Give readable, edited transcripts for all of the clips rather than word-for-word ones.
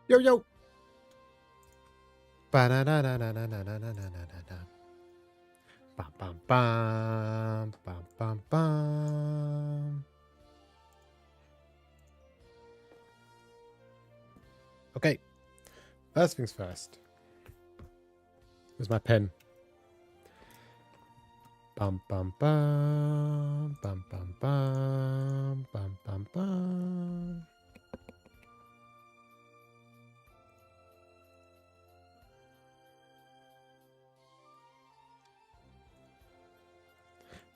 Yo yo. Ba-da-da-da-da-da-da-da-da-da-da. Bam bam bam bam bam bam. Okay. First things first. Where's my pen? Bum bum bum bum bum bum bum bum bum.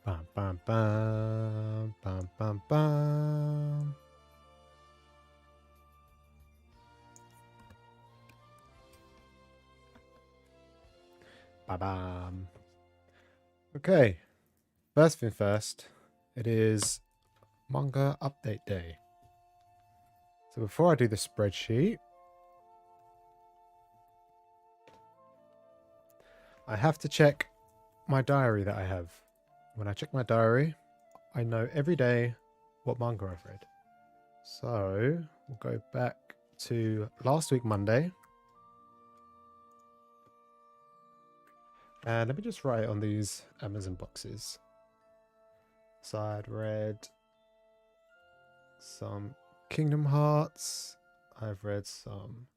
Bum bum bum bum bum bum. Ba bam. Okay. First thing first. It is Manga Update Day. So before I do the spreadsheet, I have to check my diary that I have. When I check my diary, I know every day what manga I've read. So we'll go back to last week, Monday. And let me just write on these Amazon boxes. So I'd read some Kingdom Hearts. I've read some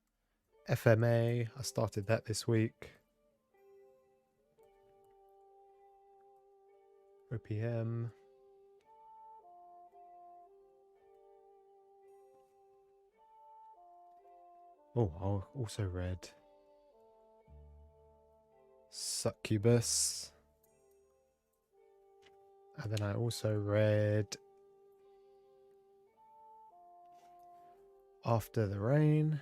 FMA. I started that this week. OPM. Oh, I also read Succubus. And then I also read After the Rain.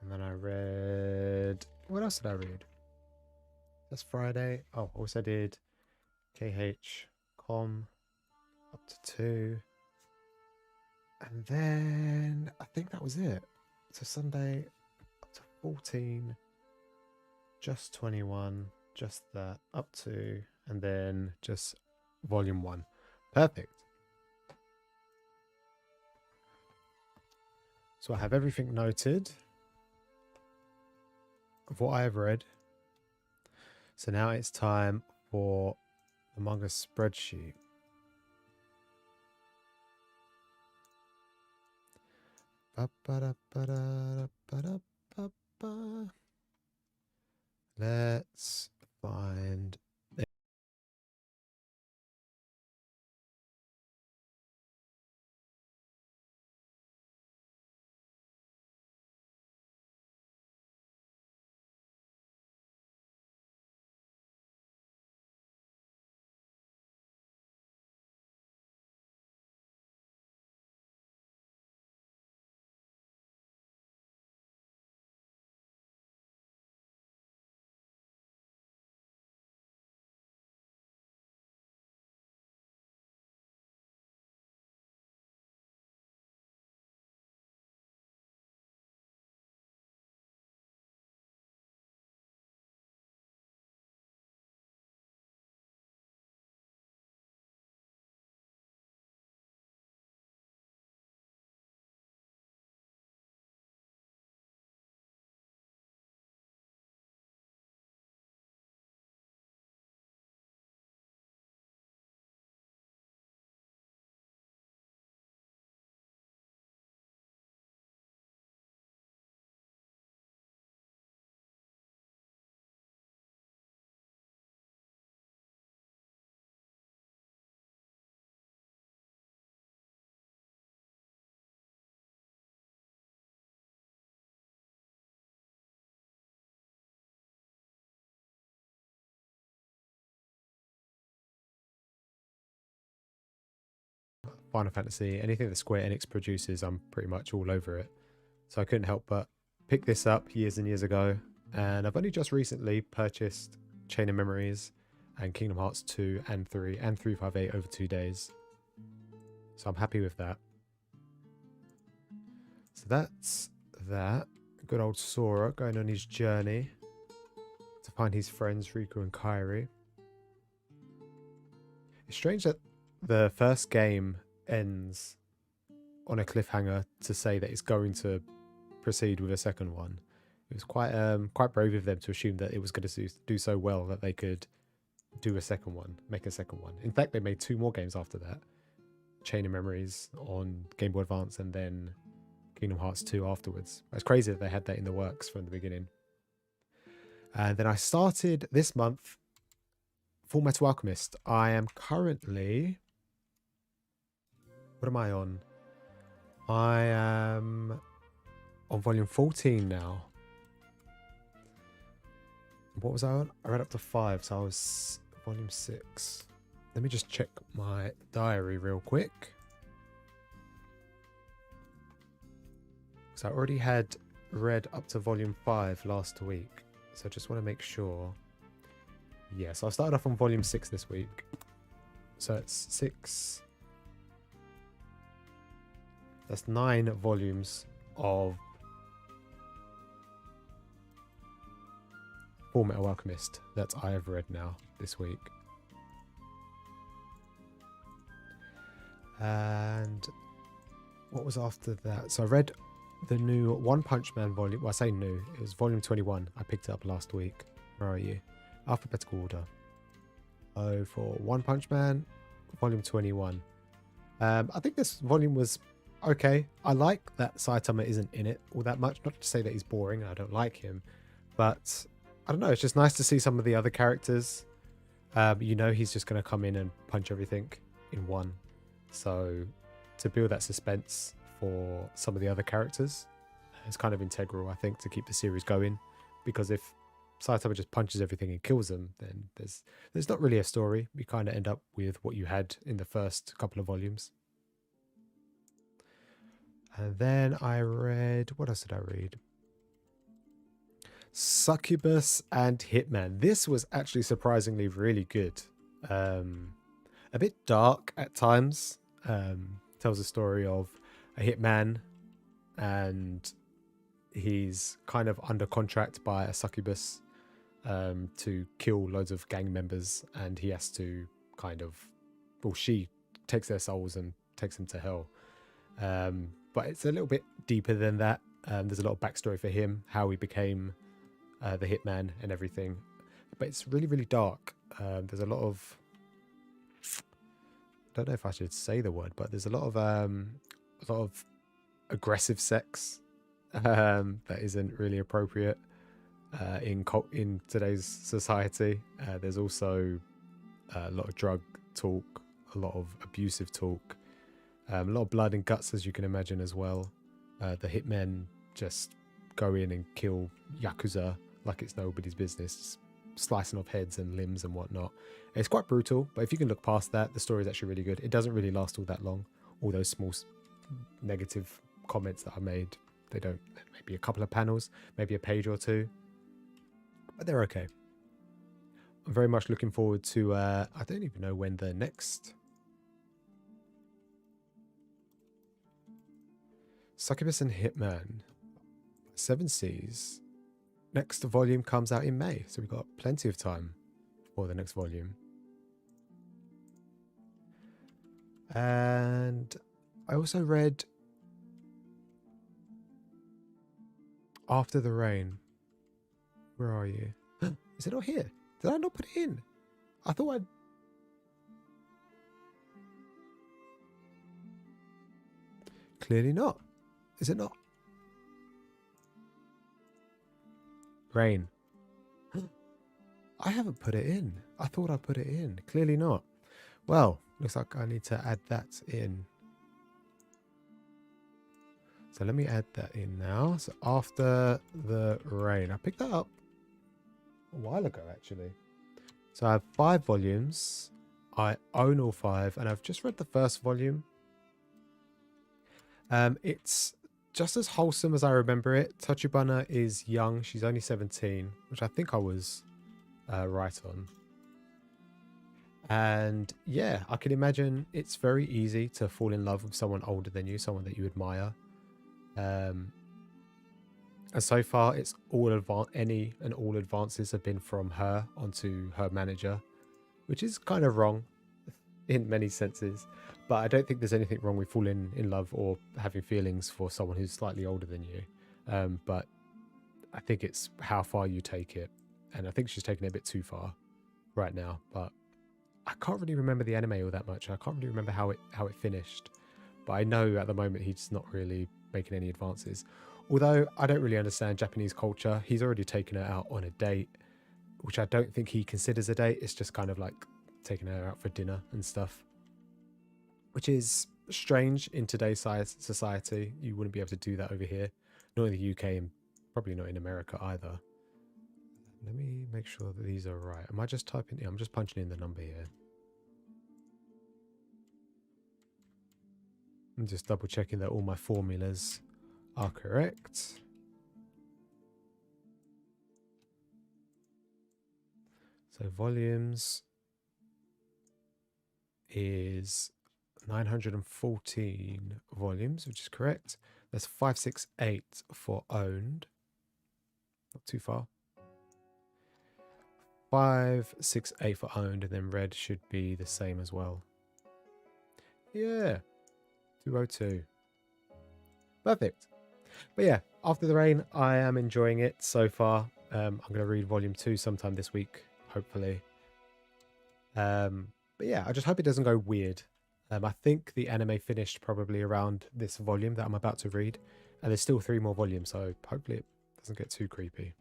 And then I read... What else did I read? That's Friday. Oh, also did KH Com up to 2. And then I think that was it. So Sunday up to 14. Just 21. Just that up to. And then just volume 1. Perfect. So I have everything noted of what I have read. So now it's time for the manga spreadsheet. Let's find it. Final Fantasy, anything that Square Enix produces, I'm pretty much all over it. So I couldn't help but pick this up years and years ago. And I've only just recently purchased Chain of Memories and Kingdom Hearts 2 and 3 and 358 over 2 days. So I'm happy with that. So that's that. Good old Sora going on his journey to find his friends Riku and Kairi. It's strange that the first game ends on a cliffhanger to say that it's going to proceed with a second one. It was quite brave of them to assume that it was going to do so well that they could do a second one, make a second one. In fact, they made 2 more games after that. Chain of Memories on Game Boy Advance and then Kingdom Hearts 2 afterwards. It's crazy that they had that in the works from the beginning. And then I started this month Full Metal Alchemist. I am currently... What am I on? I am on volume 14 now. What was I on? I read up to 5, so I was volume 6. Let me just check my diary real quick. So I already had read up to volume 5 last week. So I just want to make sure. Yeah, so I started off on volume 6 this week. So it's 6. That's 9 volumes of Full Metal Alchemist that I have read now this week. And what was after that? So I read the new One Punch Man volume. Well, I say new. It was volume 21. I picked it up last week. Where are you? Alphabetical order. Oh, for One Punch Man, volume 21. I think this volume was okay. I like that Saitama isn't in it all that much. Not to say that he's boring. I don't like him. But I don't know. It's just nice to see some of the other characters. You know he's just going to come in and punch everything in one. So to build that suspense for some of the other characters is kind of integral, I think, to keep the series going. Because if Saitama just punches everything and kills them, then there's not really a story. You kind of end up with what you had in the first couple of volumes. And then I read... What else did I read? Succubus and Hitman. This was actually surprisingly really good. A bit dark at times. Tells a story of a hitman and he's kind of under contract by a succubus to kill loads of gang members, and he has to kind of... Well, she takes their souls and takes them to hell. But it's a little bit deeper than that. There's a lot of backstory for him, how he became the hitman and everything. But it's really, really dark. There's a lot of... I don't know if I should say the word, but there's a lot of aggressive sex that isn't really appropriate in today's society. There's also a lot of drug talk, a lot of abusive talk, a lot of blood and guts, as you can imagine, as well. The hitmen just go in and kill Yakuza like it's nobody's business, slicing off heads and limbs and whatnot. It's quite brutal, but if you can look past that, the story is actually really good. It doesn't really last all that long. All those small negative comments that I made, they don't... Maybe a couple of panels, maybe a page or 2, but they're okay. I'm very much looking forward to... I don't even know when the next... Succubus and Hitman 7 Seas. Next volume comes out in May, so we've got plenty of time for the next volume. And I also read After the Rain. Where are you? Is it not here? Did I not put it in? I thought I'd... Clearly not. Is it not? Rain. I haven't put it in. I thought I put it in. Clearly not. Well, looks like I need to add that in. So let me add that in now. So After the Rain. I picked that up a while ago, actually. So I have 5 volumes. I own all 5, and I've just read the first volume. It's just as wholesome as I remember it. Tachibana is young. She's only 17, which I think I was right on. And yeah, I can imagine it's very easy to fall in love with someone older than you, someone that you admire. And so far, it's all all advances have been from her onto her manager, which is kind of wrong. in many senses. But I don't think there's anything wrong with falling in love or having feelings for someone who's slightly older than you. But I think it's how far you take it. And I think she's taking it a bit too far right now. But I can't really remember the anime all that much. I can't really remember how it finished. But I know at the moment he's not really making any advances. Although I don't really understand Japanese culture. He's already taken her out on a date, which I don't think he considers a date. It's just kind of like taking her out for dinner and stuff, which is strange in today's society. You wouldn't be able to do that over here, not in the UK, and probably not in America either. Let me make sure that these are right. Am I just typing? Yeah, I'm just punching in the number here. I'm just double checking that all my formulas are correct. So volumes is 914 volumes, which is correct. That's 568 for owned. Not too far. 568 for owned, and then red should be the same as well. Yeah, 202. Perfect. But yeah, After the Rain, I am enjoying it so far. I'm going to read volume 2 sometime this week, hopefully. But yeah, I just hope it doesn't go weird. I think the anime finished probably around this volume that I'm about to read, and there's still 3 more volumes, so hopefully it doesn't get too creepy.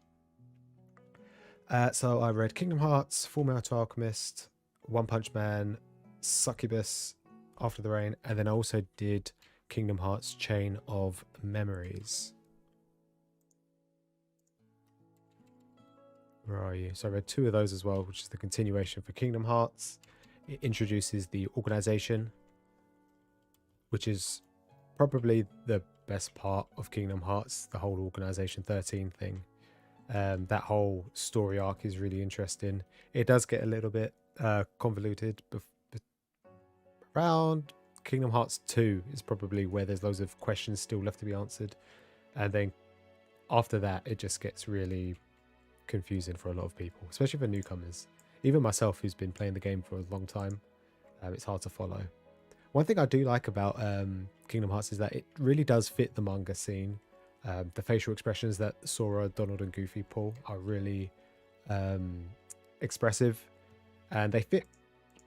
So I read Kingdom Hearts, Fullmetal Alchemist, One Punch Man, Succubus, After the Rain, and then I also did Kingdom Hearts Chain of Memories. Where are you? So I read 2 of those as well, which is the continuation for Kingdom Hearts. It introduces the organization, which is probably the best part of Kingdom Hearts, the whole Organization 13 thing. That whole story arc is really interesting. It does get a little bit convoluted, but around Kingdom Hearts 2 is probably where there's loads of questions still left to be answered. And then after that, it just gets really confusing for a lot of people, especially for newcomers. Even myself, who's been playing the game for a long time, it's hard to follow. One thing I do like about Kingdom Hearts is that it really does fit the manga scene. The facial expressions that Sora, Donald, and Goofy pull are really expressive, and they fit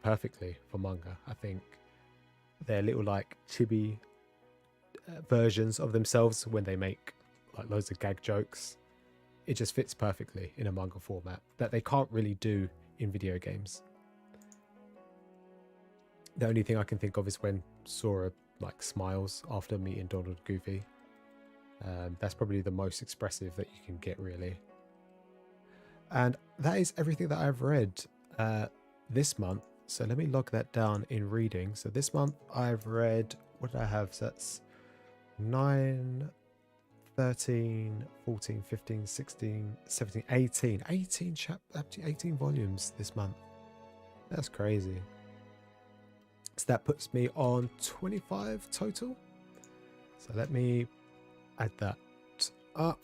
perfectly for manga. I think they're little like chibi versions of themselves when they make like loads of gag jokes. It just fits perfectly in a manga format that they can't really do in video games. The only thing I can think of is when Sora like smiles after meeting Donald and Goofy. That's probably the most expressive that you can get, really. And that is everything that I've read this month. So let me log that down in reading. So this month I've read, what did I have? So that's 9, 13, 14, 15, 16, 17, 18. 18 volumes this month. That's crazy. So that puts me on 25 total. So let me add that up.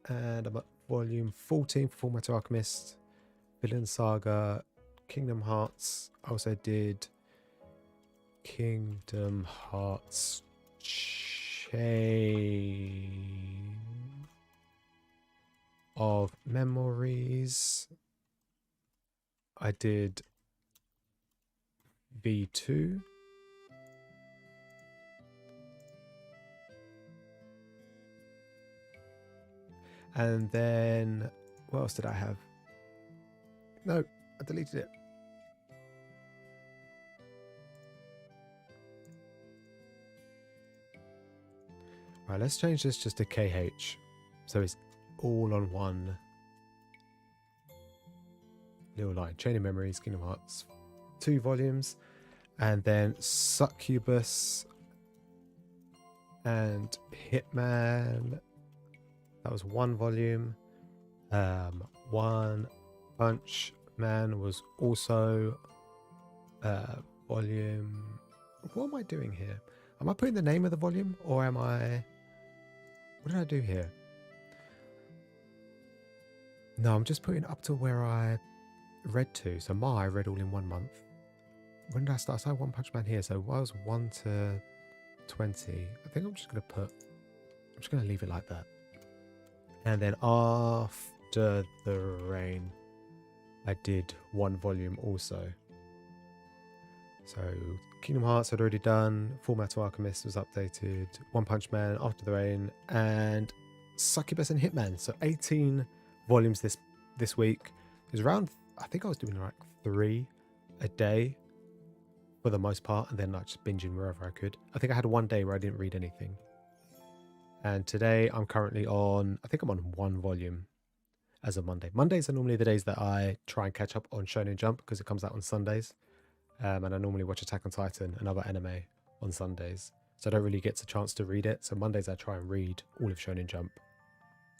And I'm at volume 14 for Fullmetal Alchemist, Villain Saga, Kingdom Hearts. I also did Kingdom Hearts Chain of Memories. I did V2. And then, what else did I have? No, I deleted it. Right, let's change this just to KH. So it's all on one little line. Chain of Memories, Kingdom Hearts, 2 volumes. And then Succubus and Hitman. That was 1 volume. One Punch Man was also volume. What am I doing here? Am I putting the name of the volume, or am I? What did I do here? No, I'm just putting up to where I read to. So I read all in 1 month. when did I start? I started One Punch Man here, so I was 1 to 20. I think I'm just going to leave it like that. And then after the rain, I did 1 volume also. So Kingdom Hearts had already done, Full Metal Alchemist was updated, One Punch Man, After the Rain, and Succubus and Hitman. So 18 volumes this week. It was around, I think I was doing like 3 a day for the most part, and then like just binging wherever I could. I think I had 1 day where I didn't read anything. And today I'm currently on, I think I'm on 1 volume as of Monday. Mondays are normally the days that I try and catch up on Shonen Jump because it comes out on Sundays. And I normally watch Attack on Titan and other anime on Sundays. So I don't really get a chance to read it. So Mondays I try and read all of Shonen Jump.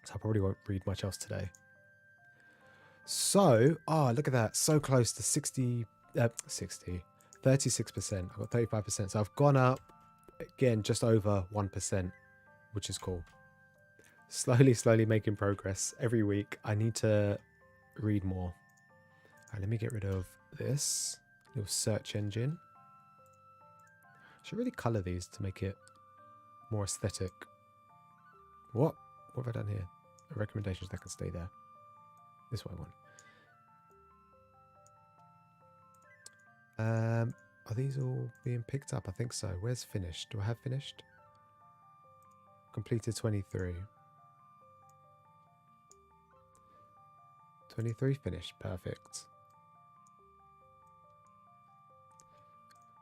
So I probably won't read much else today. So, look at that. So close to 36%. I've got 35%. So I've gone up, again, just over 1%, which is cool. Slowly making progress every week. I need to read more. All right, let me get rid of this little search engine. I should really color these to make it more aesthetic. What have I done here? Recommendations that can stay there. This one. Are these all being picked up? I think so. Where's finished? Do I have finished? Completed 23. 23 finished. Perfect.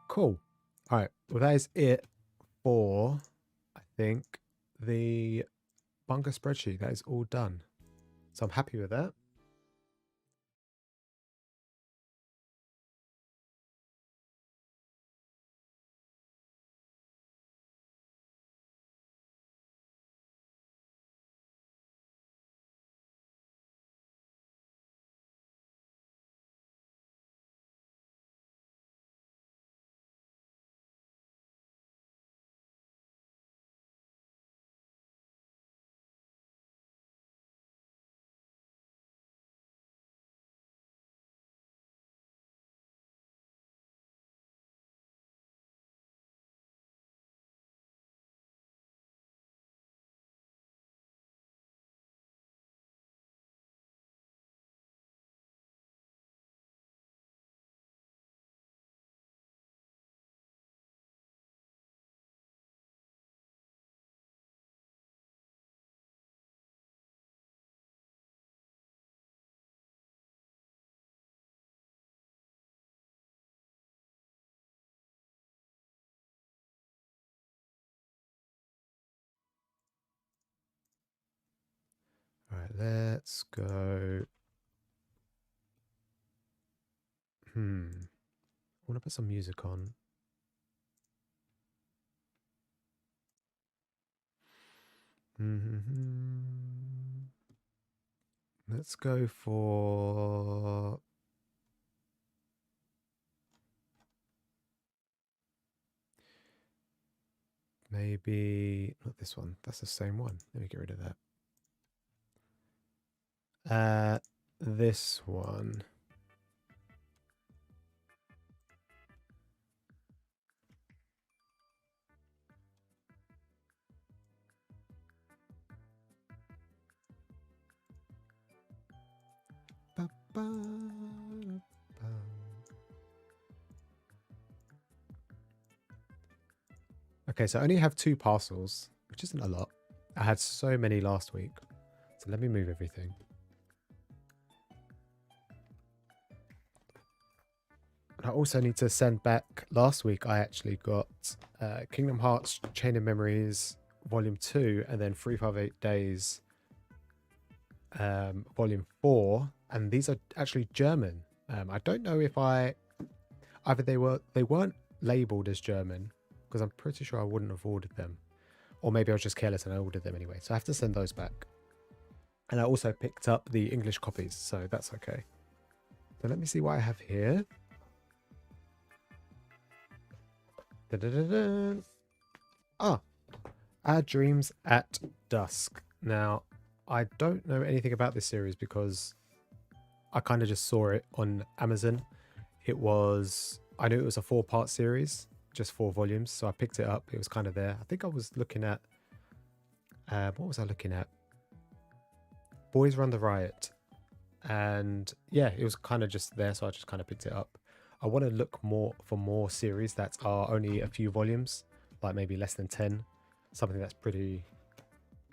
Cool. All right. Well, that is it for, I think, the manga spreadsheet. That is all done. So I'm happy with that. All right, let's go. I want to put some music on. Let's go for maybe not this one. That's the same one. Let me get rid of that. This one. Okay, so I only have 2 parcels, which isn't a lot. I had so many last week. So let me move everything. And I also need to send back, last week I actually got Kingdom Hearts Chain of Memories Volume 2 and then 358 Days Volume 4. And these are actually German. I don't know if either they weren't labeled as German, because I'm pretty sure I wouldn't have ordered them. Or maybe I was just careless and I ordered them anyway. So I have to send those back. And I also picked up the English copies, so that's okay. So let me see what I have here. Our Dreams at Dusk. Now, I don't know anything about this series because I kind of just saw it on Amazon. It was I knew it was a 4-part series, just 4 volumes. So I picked it up. It was kind of there. I think I was looking at, what was I looking at? Boys Run the Riot. And yeah, it was kind of just there. So I just kind of picked it up. I want to look more for more series that are only a few volumes, like maybe less than 10. Something that's pretty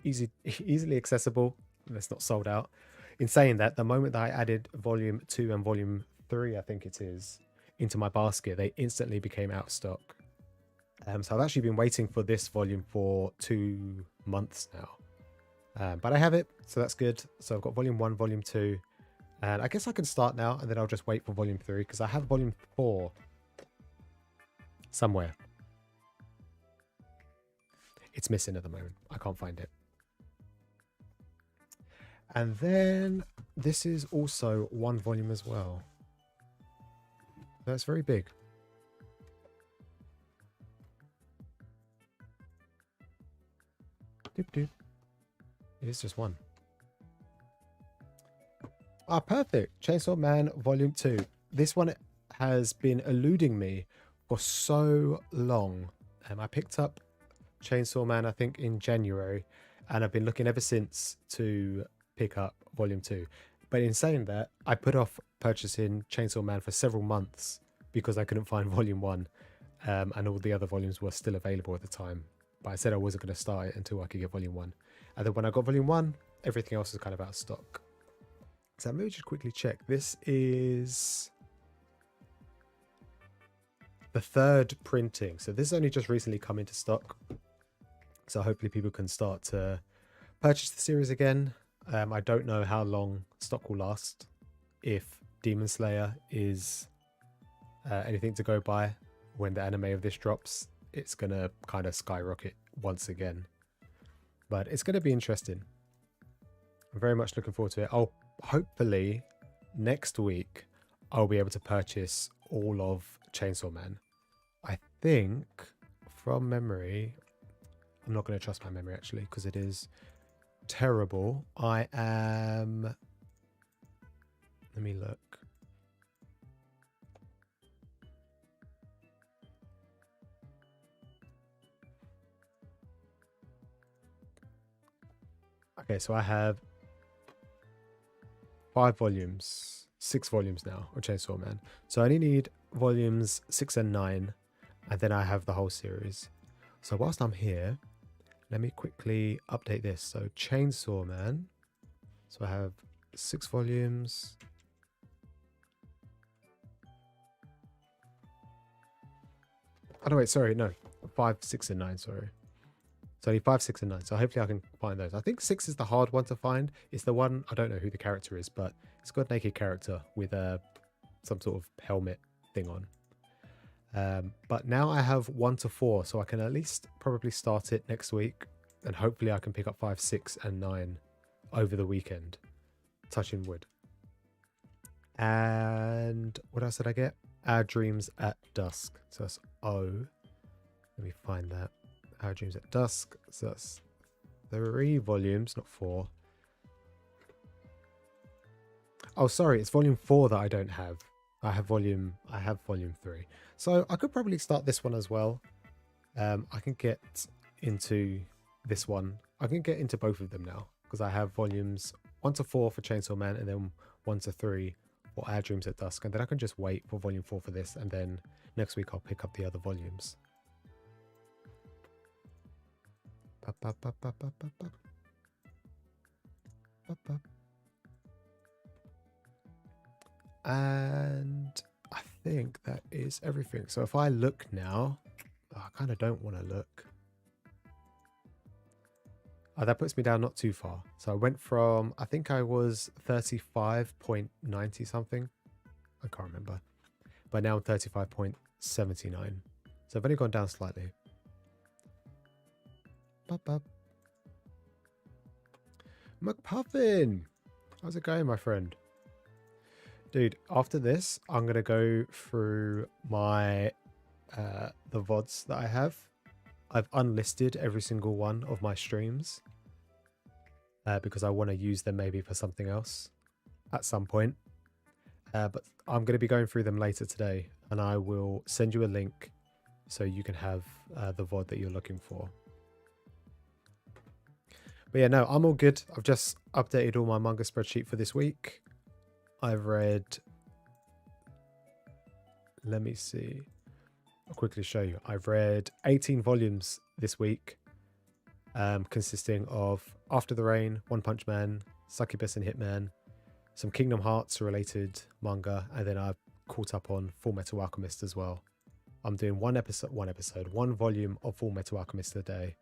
easily accessible, that's not sold out. In saying that, the moment that I added volume 2 and volume 3, I think it is, into my basket, they instantly became out of stock. So I've actually been waiting for this volume for 2 months now. But I have it, so that's good. So I've got volume 1, volume 2, and I guess I can start now, and then I'll just wait for volume 3, because I have volume 4 somewhere. It's missing at the moment. I can't find it. And then this is also 1 volume as well. That's very big. Doop doop. It is just 1. Ah, perfect. Chainsaw Man Volume 2. This one has been eluding me for so long. I picked up Chainsaw Man, I think, in January, and I've been looking ever since to pick up Volume 2. But in saying that, I put off purchasing Chainsaw Man for several months because I couldn't find Volume 1, and all the other volumes were still available at the time. But I said I wasn't going to start it until I could get Volume 1. And then when I got Volume 1, everything else was kind of out of stock. So let me just quickly check. This is the 3rd printing. So this has only just recently come into stock. So hopefully people can start to purchase the series again. I don't know how long stock will last. If Demon Slayer is anything to go by, when the anime of this drops, it's going to kind of skyrocket once again. But it's going to be interesting. I'm very much looking forward to it. I'll hopefully next week I'll be able to purchase all of Chainsaw Man. I think from memory, I'm not going to trust my memory actually, because it is terrible. Let me look. Okay, so I have 5 volumes, 6 volumes now of Chainsaw Man. So I only need volumes 6 and 9, and then I have the whole series. So whilst I'm here, let me quickly update this. So Chainsaw Man. So I have 6 volumes. Oh, no, wait, sorry, no. 5, 6, and 9, sorry. So I need 5, 6, and 9. So hopefully I can find those. I think 6 is the hard one to find. It's the one, I don't know who the character is, but it's got a naked character with some sort of helmet thing on. But now I have 1 to 4, so I can at least probably start it next week. And hopefully I can pick up 5, 6, and 9 over the weekend. Touching wood. And what else did I get? Our Dreams at Dusk. So that's O. Let me find that. Our Dreams at Dusk. So that's 3 volumes, not 4. Oh, sorry, it's volume 4 that I don't have. I have volume 3. So I could probably start this one as well. I can get into this one. I can get into both of them now, because I have volumes 1 to 4 for Chainsaw Man, and then 1 to 3 for Our Dreams at Dusk. And then I can just wait for volume 4 for this, and then next week I'll pick up the other volumes. And I think that is everything. So if I look now, I kind of don't want to look. Oh, that puts me down not too far. So I went from, I think I was 35.90 something. I can't remember. But now I'm 35.79. So I've only gone down slightly. McPuffin! How's it going, my friend? Dude, after this, I'm going to go through my the VODs that I have. I've unlisted every single one of my streams because I want to use them maybe for something else at some point. But I'm going to be going through them later today, and I will send you a link so you can have the VOD that you're looking for. But yeah, no, I'm all good. I've just updated all my manga spreadsheet for this week. I've read, let me see, I'll quickly show you. I've read 18 volumes this week, consisting of After the Rain, One Punch Man, Succubus and Hitman, some Kingdom Hearts related manga, and then I've caught up on Full Metal Alchemist as well. I'm doing one volume of Full Metal Alchemist a day,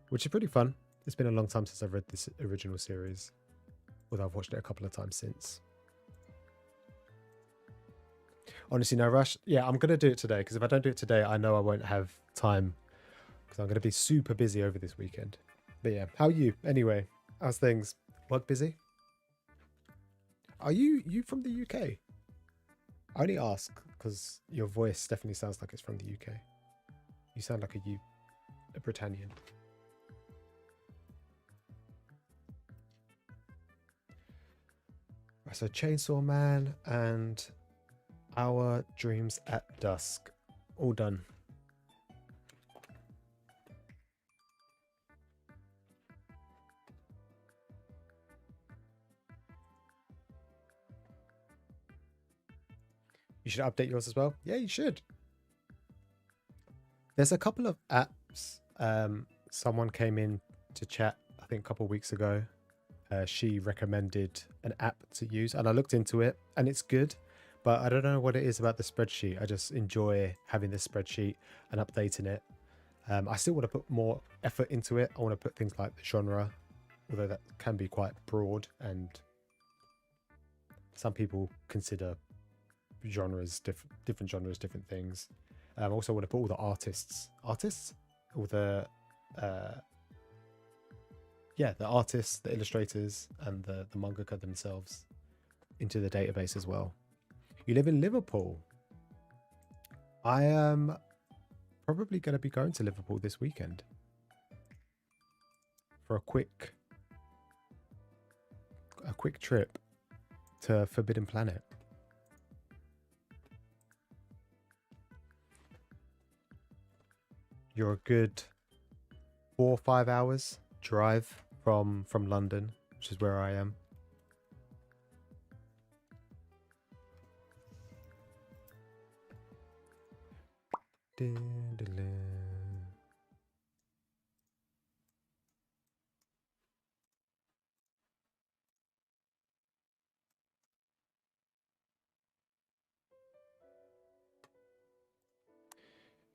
which is pretty fun. It's been a long time since I've read this original series, although I've watched it a couple of times since. Honestly, no rush. Yeah, I'm going to do it today, because if I don't do it today, I know I won't have time, because I'm going to be super busy over this weekend. But yeah, how are you? Anyway, how's things? Work busy? Are you from the UK? I only ask because your voice definitely sounds like it's from the UK. You sound like a Britannian. Right, so Chainsaw Man and Our Dreams at Dusk. All done. You should update yours as well. Yeah, you should. There's a couple of apps. Someone came in to chat, I think a couple of weeks ago. She recommended an app to use, and I looked into it, and it's good. But I don't know what it is about the spreadsheet. I just enjoy having this spreadsheet and updating it. I still want to put more effort into it. I want to put things like the genre, although that can be quite broad, and some people consider genres different genres, different things. I also want to put all the artists, all the the artists, the illustrators, and the mangaka themselves into the database as well. You live in Liverpool. I am probably going to be going to Liverpool this weekend for a quick trip to Forbidden Planet. You're a good 4 or 5 hours drive from London, which is where I am.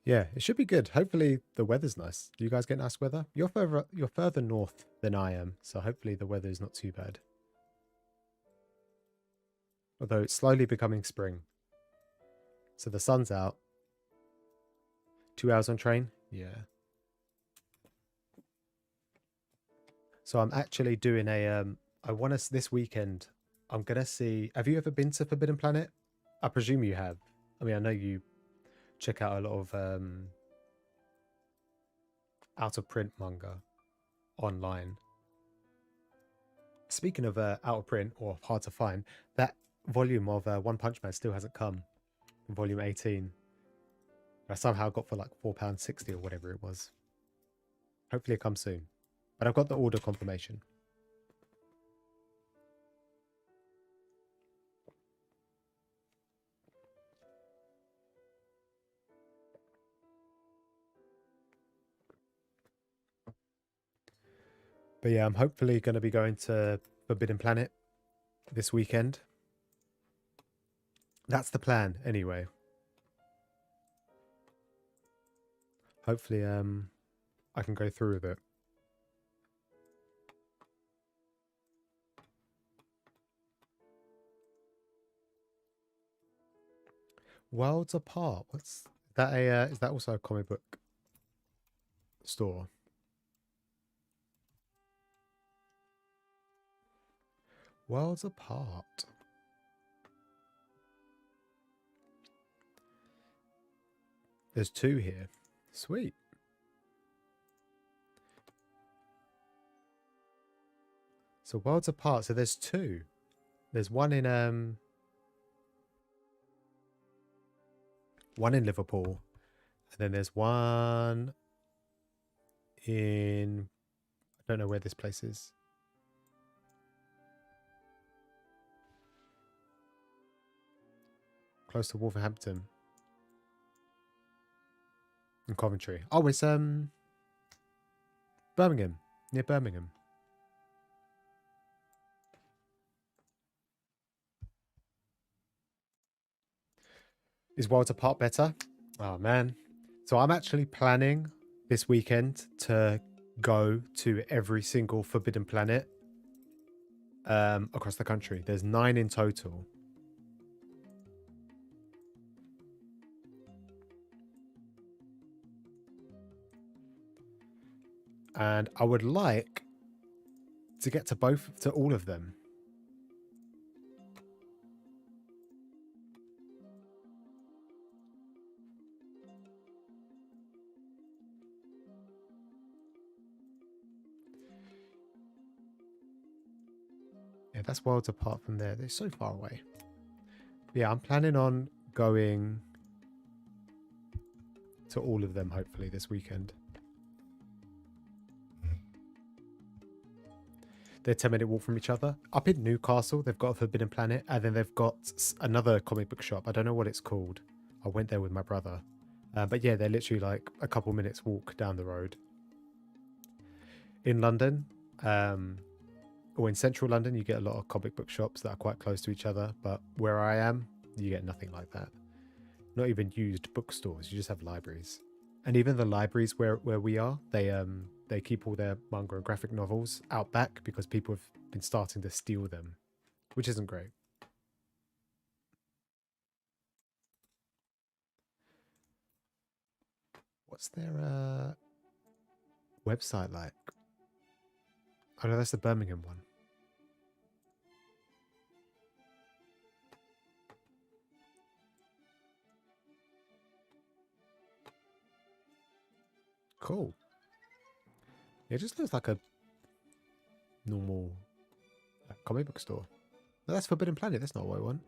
Yeah, it should be good. Hopefully the weather's nice. Do you guys get nice weather? You're further north than I am, so hopefully the weather is not too bad. Although it's slowly becoming spring. So the sun's out. 2 hours on train? Yeah. So I'm actually doing I want to, this weekend, I'm going to see, have you ever been to Forbidden Planet? I presume you have. I mean, I know you check out a lot of out of print manga online. Speaking of out of print or hard to find, that volume of One Punch Man still hasn't come. Volume 18. I somehow got for like £4.60 or whatever it was. Hopefully it comes soon. But I've got the order confirmation. But yeah, I'm hopefully going to be going to Forbidden Planet this weekend. That's the plan anyway. Hopefully I can go through with it. Worlds Apart. What's that? Is that also a comic book store? Worlds Apart. There's 2 here. Sweet. So Worlds Apart. So there's 2. There's one in one in Liverpool, and then there's one in, I don't know where this place is. Close to Wolverhampton. In Coventry. Oh, it's Birmingham. Near Birmingham. Is Worlds Apart better? Oh man. So I'm actually planning this weekend to go to every single Forbidden Planet across the country. There's 9 in total. And I would like to get to all of them. Yeah, that's Worlds Apart from there. They're so far away. Yeah, I'm planning on going to all of them, hopefully, this weekend. They're 10-minute walk from each other. Up in Newcastle, they've got a Forbidden Planet, and then they've got another comic book shop. I don't know what it's called. I went there with my brother. But yeah, they're literally like a couple minutes walk down the road. In London, or in central London, you get a lot of comic book shops that are quite close to each other. But where I am, you get nothing like that. Not even used bookstores. You just have libraries. And even the libraries where we are, they keep all their manga and graphic novels out back because people have been starting to steal them, which isn't great. What's their website like? Oh no, that's the Birmingham one. Cool. It just looks like a normal comic book store. No, that's Forbidden Planet. That's not what I want.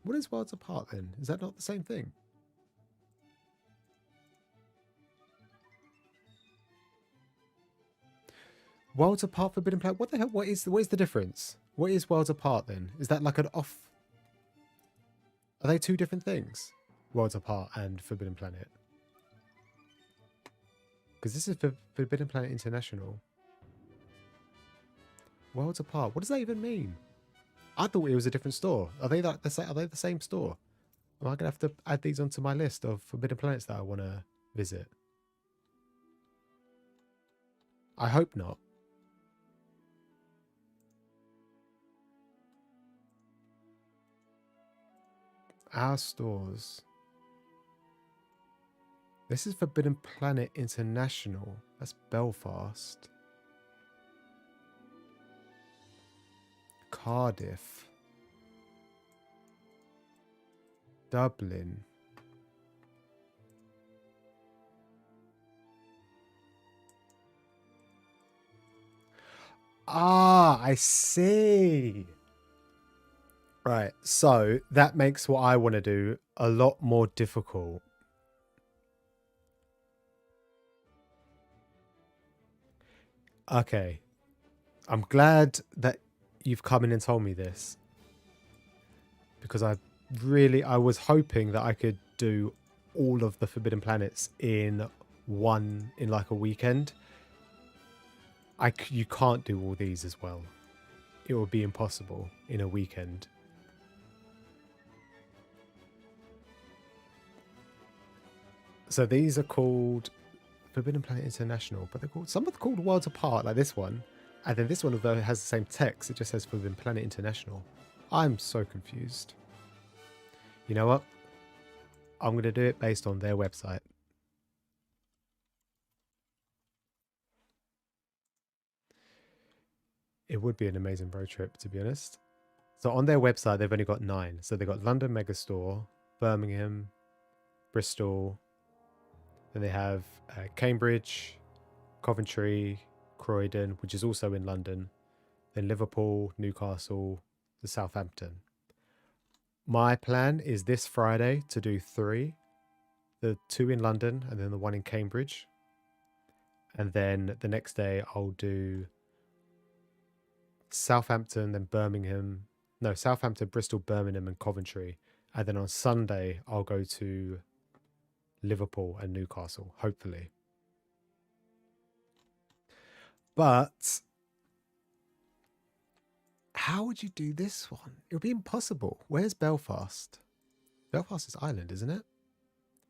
What is Worlds Apart then? Is that not the same thing? Worlds Apart, Forbidden Planet. What the hell? What is the difference? What is Worlds Apart then? Is that like an off? Are they two different things? Worlds Apart and Forbidden Planet. Because this is Forbidden Planet International. Worlds Apart. What does that even mean? I thought it was a different store. Are they the same store? Am I gonna have to add these onto my list of Forbidden Planets that I want to visit? I hope not. Our stores. This is Forbidden Planet International. That's Belfast. Cardiff. Dublin. Ah, I see. Right, so that makes what I want to do a lot more difficult. Okay. I'm glad that you've come in and told me this. Because I was hoping that I could do all of the Forbidden Planets in like a weekend. You can't do all these as well. It would be impossible in a weekend. So these are called Forbidden Planet International, but some are called Worlds Apart, like this one. And then this one, although it has the same text, it just says Forbidden Planet International. I'm so confused. You know what? I'm going to do it based on their website. It would be an amazing road trip, to be honest. So on their website, they've only got 9. So they've got London Megastore, Birmingham, Bristol. Then they have Cambridge, Coventry, Croydon, which is also in London. Then Liverpool, Newcastle, to Southampton. My plan is this Friday to do 3, the 2 in London and then the 1 in Cambridge. And then the next day I'll do Southampton, then Birmingham. No, Southampton, Bristol, Birmingham, and Coventry. And then on Sunday I'll go to Liverpool and Newcastle, hopefully. But how would you do this one? It would be impossible. Where's Belfast? Belfast is Ireland, isn't it?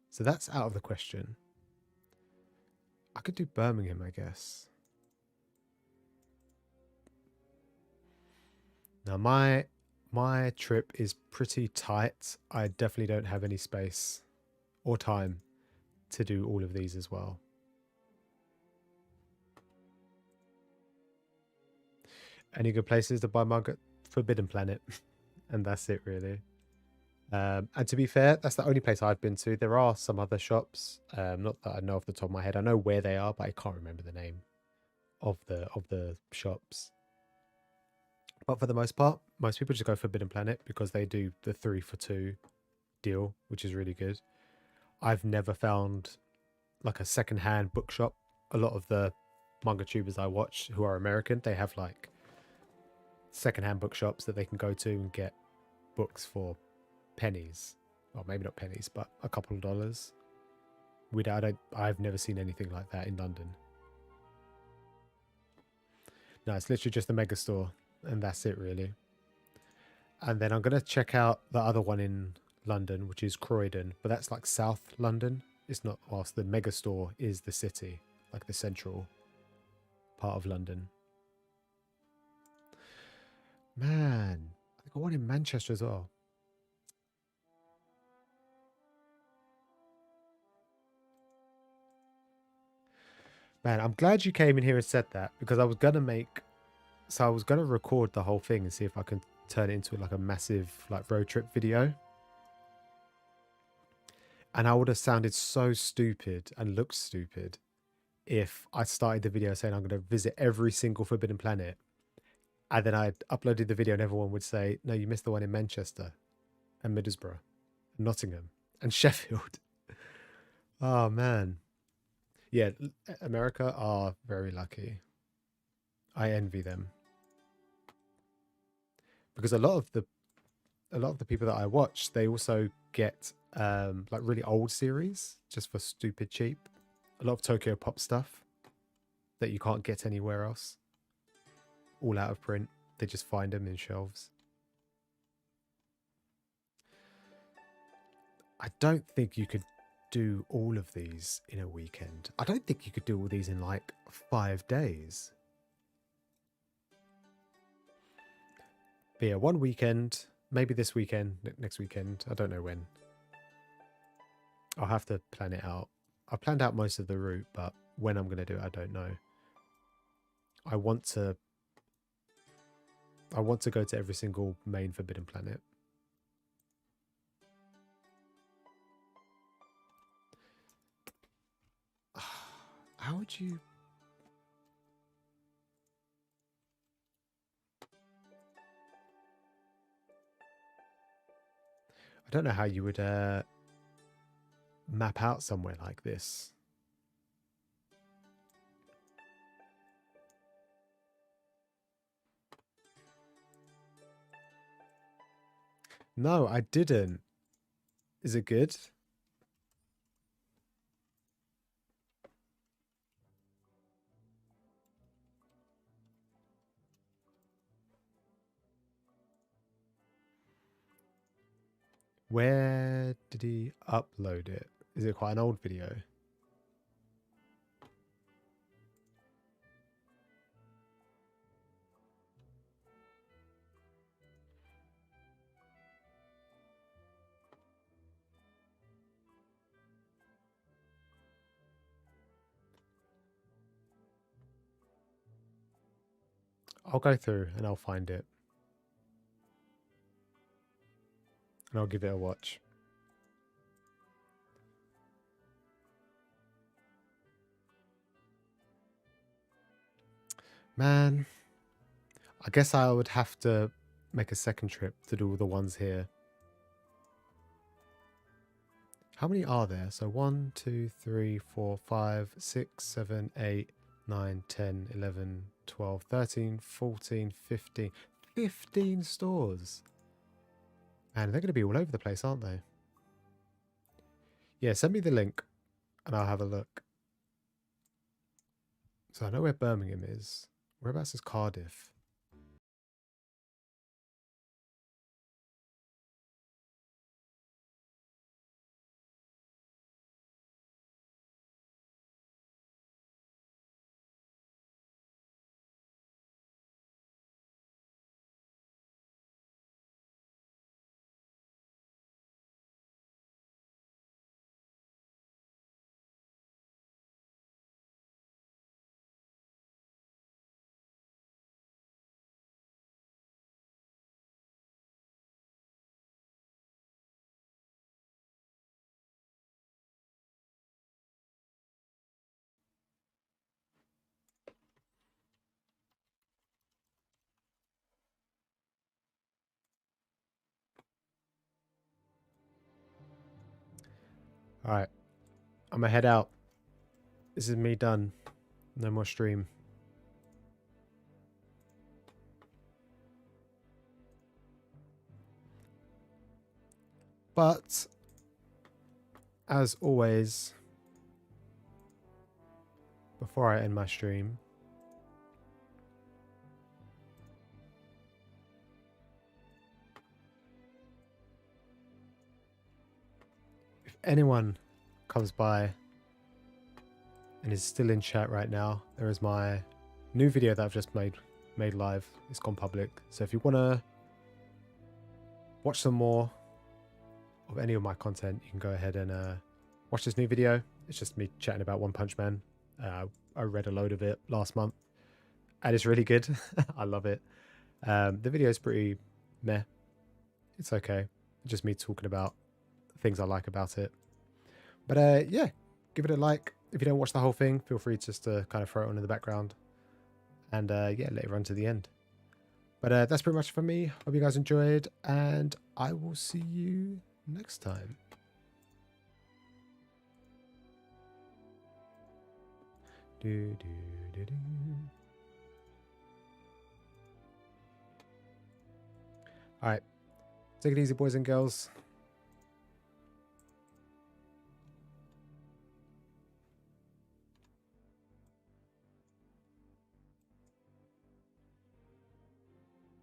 So that's out of the question. I could do Birmingham, I guess. Now my trip is pretty tight. I definitely don't have any space or time to do all of these as well. Any good places to buy manga? Forbidden Planet. And that's it, really. And to be fair, that's the only place I've been to. There are some other shops, not that I know off the top of my head. I know where they are, but I can't remember the name of the shops. But for the most part, most people just go Forbidden Planet because they do the 3 for 2 deal, which is really good. I've never found like a secondhand bookshop. A lot of the manga tubers I watch who are American, they have like secondhand bookshops that they can go to and get books for pennies. Well, maybe not pennies, but a couple of dollars. I've never seen anything like that in London. No, it's literally just the mega store, and that's it, really. And then I'm going to check out the other one in London, which is Croydon, but that's like South London. It's not, whilst the mega store is the city, like the central part of London. Man, I got one in Manchester as well. Man, I'm glad you came in here and said that, because I was going to record the whole thing and see if I can turn it into like a massive like road trip video. And I would have sounded so stupid and looked stupid if I started the video saying I'm going to visit every single Forbidden Planet. And then I uploaded the video and everyone would say, no, you missed the one in Manchester and Middlesbrough, and Nottingham and Sheffield. Oh, man. Yeah, America are very lucky. I envy them. Because a lot of the people that I watch, they also get like really old series just for stupid cheap. A lot of Tokyo Pop stuff that you can't get anywhere else. All out of print. They just find them in shelves. I don't think you could do all of these in a weekend. I don't think you could do all these in like 5 days. But yeah, one weekend, maybe this weekend, next weekend. I don't know when. I'll have to plan it out. I've planned out most of the route, but when I'm going to do it, I don't know. I want to go to every single main Forbidden Planet. How would you... I don't know how you would map out somewhere like this. No, I didn't. Is it good? Where did he upload it? Is it quite an old video? I'll go through and I'll find it. And I'll give it a watch. Man, I guess I would have to make a second trip to do all the ones here. How many are there? So 1, 2, 3, 4, 5, 6, 7, 8, 9, 10, 11, 12, 13, 14, 15. 15 stores. And they're going to be all over the place, aren't they? Yeah, send me the link and I'll have a look. So I know where Birmingham is. Whereabouts is Cardiff? Alright, I'm gonna head out. This is me done. No more stream. But, as always, before I end my stream, if anyone comes by and is still in chat right now, there is my new video that I've just made live. It's gone public. So if you want to watch some more of any of my content, you can go ahead and watch this new video. It's just me chatting about One Punch Man. I read a load of it last month and it's really good. I love it. The video is pretty meh. It's okay. Just me talking about things I like about it. But yeah, give it a like. If you don't watch the whole thing, feel free just to kind of throw it on in the background. And yeah, let it run to the end. But that's pretty much for me. Hope you guys enjoyed. And I will see you next time. All right. Take it easy, boys and girls.